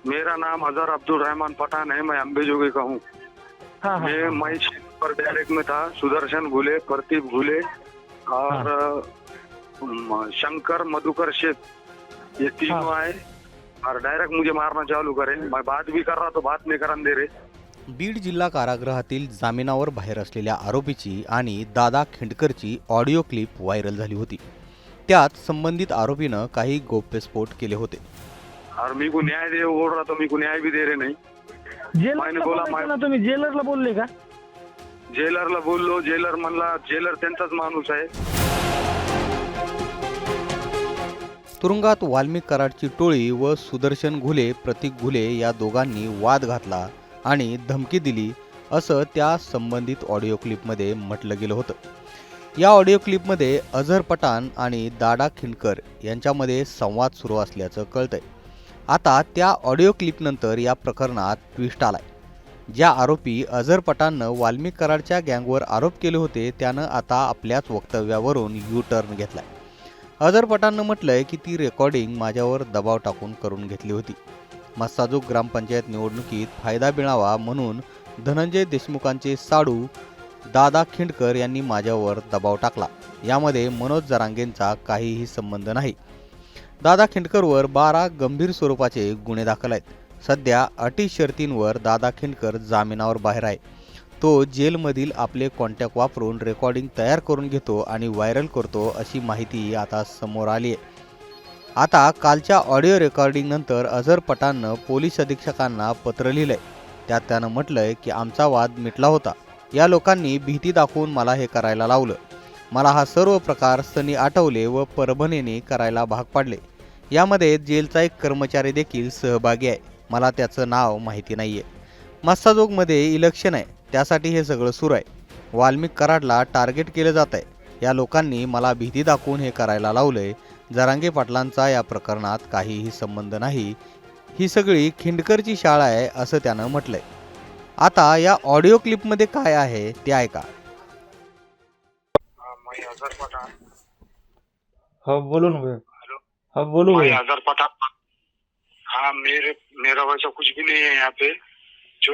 मेरा नाम अजहर अब्दुल रहमान पठान है, मैं अम्बेजोगी का हूँ। हाँ हाँ हाँ मैं पर डायरेक्ट में था, सुदर्शन घुले, प्रदीप घुले और शंकर मधुकर शेख, ये तीनों आए और डायरेक्ट मुझे मारना चालू करे। मैं बात भी कर रहा तो बात नहीं करने दे रहे। बीड जिल्हा कारागृहातील जामिनावर बाहेर असलेल्या आरोपीची आणि दादा खिंडकरची ऑडिओ क्लिप व्हायरल झाली होती। त्यात संबंधित आरोपीनं काही गौप्यस्फोट केले होते। और मेरे को न्याय दे बोल रहा तो मेरे को न्याय भी दे रहे नहीं। जेलरला बोलायचं ना तुम्ही, जेलरला बोलले का? जेलरला बोललो, जेलर म्हणला जेलर त्यांचाच माणूस आहे। तुरुंगात वाल्मिक कराडची टोळी व सुदर्शन घुले, प्रतीक घुले या दोघांनी वाद घातला आणि धमकी दिली असं त्या संबंधित ऑडिओ क्लिपमध्ये म्हटलं गेलं होतं। या ऑडिओ क्लिपमध्ये अझर पठाण आणि दादा खिंडकर यांच्यामध्ये संवाद सुरू असल्याचं कळतंय। आता त्या ऑडिओ क्लिपनंतर या प्रकरणात ट्विस्ट आलाय। ज्या आरोपी अझर पठाणनं वाल्मिक कराडच्या गँगवर आरोप केले होते त्यानं आता आपल्याच वक्तव्यावरून यू टर्न घेतलाय। अझर पठाणनं म्हटलंय की ती रेकॉर्डिंग माझ्यावर दबाव टाकून करून घेतली होती। मस्साजोग ग्रामपंचायत निवडणुकीत फायदा मिळावा म्हणून धनंजय देशमुखांचे साडू दादा खिंडकर यांनी माझ्यावर दबाव टाकला। यामध्ये मनोज जरांगेंचा काहीही संबंध नाही। दादा खिंडकरवर 12 गंभीर स्वरूपाचे गुन्हे दाखल आहेत। सध्या अटी शर्तींवर दादा खिंडकर जामिनावर बाहेर आहे। तो जेलमधील आपले कॉन्टॅक्ट वापरून रेकॉर्डिंग तयार करून घेतो आणि व्हायरल करतो अशी माहिती आता समोर आली आहे। आता कालच्या ऑडिओ रेकॉर्डिंग नंतर अझर पठाणनं पोलीस अधीक्षकांना पत्र लिहिलंय। त्यात त्यानं म्हटलंय की आमचा वाद मिटला होता। या लोकांनी भीती दाखवून मला हे करायला लावलं। मला हा सर्व प्रकार सनी आठवले व परभणीने करायला भाग पाडले। यामध्ये जेलचा एक कर्मचारी देखील सहभागी आहे। मला त्याचं नाव माहिती नाहीये। मस्साजोगमध्ये इलेक्शन आहे, त्यासाठी हे सगळं सुरू आहे। वाल्मिक कराडला टार्गेट केलं जात आहे। या लोकांनी मला भीती दाखवून हे करायला लावलंय। जरांगे पाटलांचा या प्रकरणात काहीही संबंध नाही। ही सगळी खिंडकरची शाळा आहे असं त्यानं म्हटलंय। आता या ऑडिओ क्लिपमध्ये काय आहे ते ऐका। मैं अजहर पठान। हाँ बोलो ना भैया। हेलो, हाँ बोलो मैं भैया। अजहर पठान। हाँ, मेरा वैसा कुछ भी नहीं है यहाँ पे। जो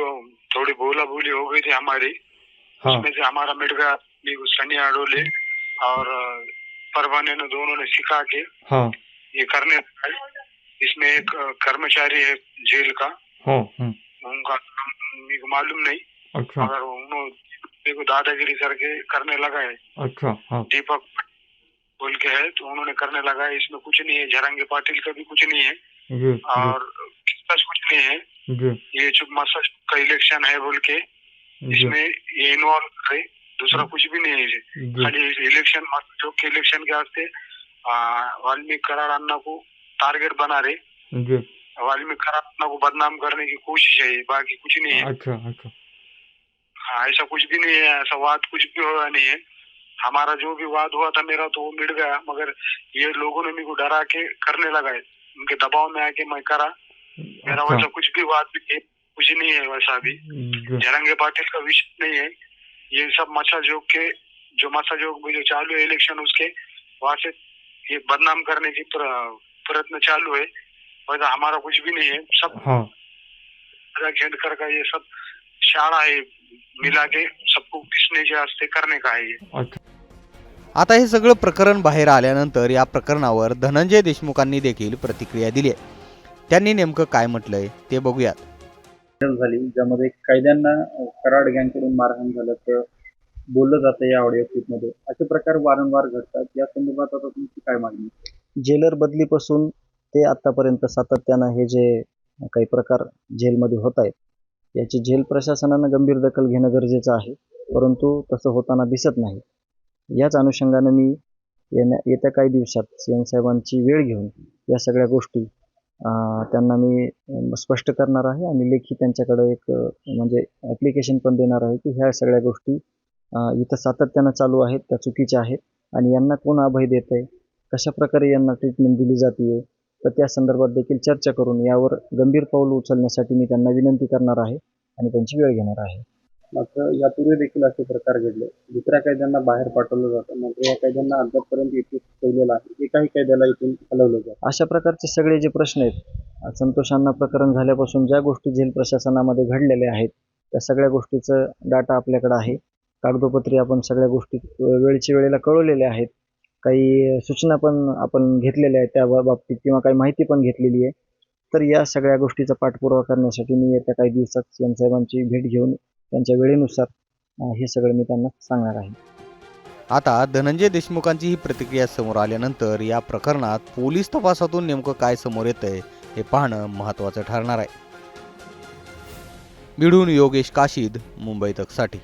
थोड़ी बोला बोली हो गई थी हमारी, हाँ उसमें से हमारा मिट गया। सनी आडोले और परवाने ने दोनों ने सिखा के हाँ ये करने लगा। इसमें एक कर्मचारी है जेल का, हाँ उनका नाम मेरे को मालूम नहीं, अच्छा मगर उन्होंने को दादागिरी करके करने लगा है। अच्छा हाँ दीपक बोल के है, तो उन्होंने करने लगा है। इसमें कुछ नहीं है, जरंगे पाटिल का भी कुछ नहीं है जी और किसका कुछ नहीं है। जी ये जो मसाज का इलेक्शन है बोल के जी इसमें ये इन्वॉल्व है, दूसरा कुछ भी नहीं है। जी खाली इलेक्शन जो के इलेक्शन के वास्ते वाल्मीकि कराड़ अन्ना को टारगेट बना रहे। जी वाल्मीकि कराड़ अन्ना को बदनाम करने की कोशिश है, बाकी कुछ नहीं है। अच्छा अच्छा हाँ, ऐसा कुछ भी नहीं है, ऐसा वाद कुछ भी हुआ नहीं है। हमारा जो भी वाद हुआ था मेरा तो वो मिट गया, मगर ये लोगों ने मेरे को डरा के करने लगा है। उनके दबाव में आके मैं करा। मेरा अच्छा वैसा कुछ भी वाद भी है, कुछ नहीं है वैसा भी। जी जरंगे पाटिल का विषय नहीं है। ये सब मसाजोग के जो मसाजोग में जो चालू है इलेक्शन, उसके वहां से ये बदनाम करने की प्रयत्न चालू है। वैसा हमारा कुछ भी नहीं है। सब हाँ खेडकर का ये सब शाळा है, मिला के सबको पिसने के वास्ते करने का है ये। अच्छा आता हे सगळं प्रकरण बाहेर आल्यानंतर या प्रकरणावर धनंजय देशमुखांनी देखील प्रतिक्रिया दिली आहे। त्यांनी नेमकं काय म्हटलंय ते बघूयात। झाली ज्यामध्ये कैद्यांना कराड गँगकडून मारहाण झाल्याचं बोललं जातं या ऑडिओ क्लिपमध्ये। असे प्रकार वारंवार घडतात। या संदर्भात आता तुमची काय मागणी? जेलर बदलीपासून ते आतापर्यंत सातत्यानं हे जे काही प्रकार जेलमध्ये होत आहेत याची जेल प्रशासनानं गंभीर दखल घेणं गरजेचं आहे, परंतु तसं होताना दिसत नाही। याच अनुषंगानं मी येत्या काही दिवसात सीएम साहेबांची वेळ घेऊन या सगळ्या गोष्टी त्यांना मी स्पष्ट करणार आहे आणि लेखी त्यांच्याकडे एक म्हणजे ॲप्लिकेशन पण देणार आहे की ह्या सगळ्या गोष्टी इथं सातत्यानं चालू आहेत, त्या चुकीच्या आहेत आणि यांना कोण अभय देत आहे, कशा प्रकारे यांना ट्रीटमेंट दिली जाते, तर त्या संदर्भात देखील चर्चा करून यावर गंभीर पाऊल उचलण्यासाठी मी त्यांना विनंती करणार आहे आणि त्यांची वेळ घेणार आहे। मात्र यापूर्वी देखील असे प्रकार घडले, दुसऱ्या कैद्यांना बाहेर पाठवलं जातं, मात्र या कैद्यांना अद्यापपर्यंत इथे ठेवलेलं आहे, एकाही कैद्याला इथून हलवलं जातं। अशा प्रकारचे सगळे जे प्रश्न आहेत संतोष अण्णा प्रकरण झाल्यापासून ज्या गोष्टी जेल प्रशासनामध्ये घडलेल्या आहेत त्या सगळ्या गोष्टीचं डाटा आपल्याकडे आहे. कागदोपत्री आपण सगळ्या गोष्टी वेळच्या वेळेला कळवलेल्या आहेत. काही सूचना पण आपण घेतलेल्या आहेत त्या बाबतीत किंवा काही माहिती पण घेतलेली आहे. तर या सगळ्या गोष्टीचा पाठपुरावा करण्यासाठी मी येत्या काही दिवसात सीएम साहेबांची भेट घेऊन त्यांच्या वेळेनुसार हे सगळं मी त्यांना सांगणार आहे. आता धनंजय देशमुखांची ही प्रतिक्रिया समोर आल्यानंतर या प्रकरणात पोलीस तपासातून नेमकं काय समोर येतंय हे पाहणं महत्त्वाचं ठरणार आहे. बीडहून योगेश काशीद, मुंबई तकसाठी.